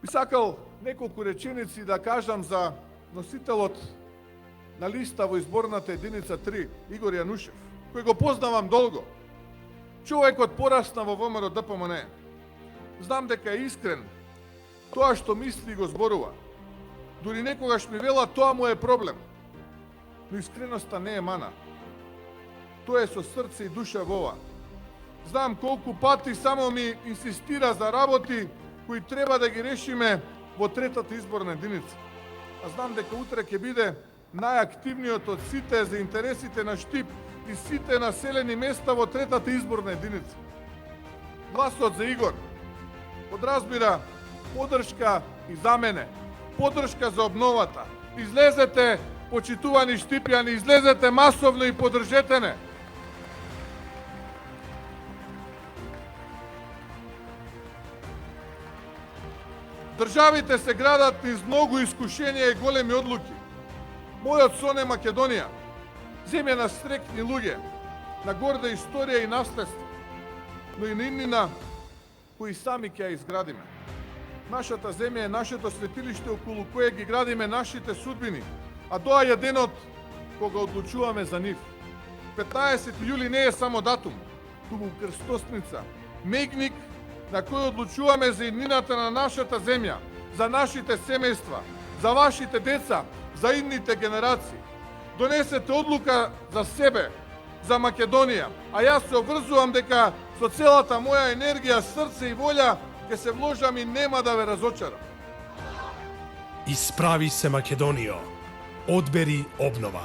Би сакал неколку реченици да кажам за носителот на листа во изборната единица 3, Игор Јанушев, кој го познавам долго. Човекот порасна во ВМРО ДПМН. Знам дека е искрен. Тоа што мисли го зборува. Дури некогаш ми вела тоа му е проблем. Но искреноста не е мана. Тоа е со срце и душа во ова. Знам колку пати само ми инсистира за работи кои треба да ги решиме во третата изборна единица. А знам дека утре ќе биде најактивниот од сите за интересите на Штип и сите населени места во третата изборна единица. Гласот за Игор подразбира поддршка и за мене, поддршка за обновата. Излезете, почитувани штипјани, излезете масовно и поддржете не. Државите се градат низ многу искушенија и големи одлуки. Мојот сон е Македонија, земја на стрекни луѓе, на горда историја и наследство, но и на иднина кои сами ќе ја изградиме. Нашата земја е нашето светилиште околу кое ги градиме нашите судбини, а доаѓа денот кога одлучуваме за нив. 15 јули не е само датум, туку крстосница, мегник на кој одлучуваме за иднината на нашата земја, за нашите семејства, за вашите деца, за идните генерации. Донесете одлука за себе, за Македонија, а јас се обврзувам дека со целата моја енергија, срце и волја ќе се вложам и нема да ве разочарам. Исправи се, Македонијо, одбери обнова.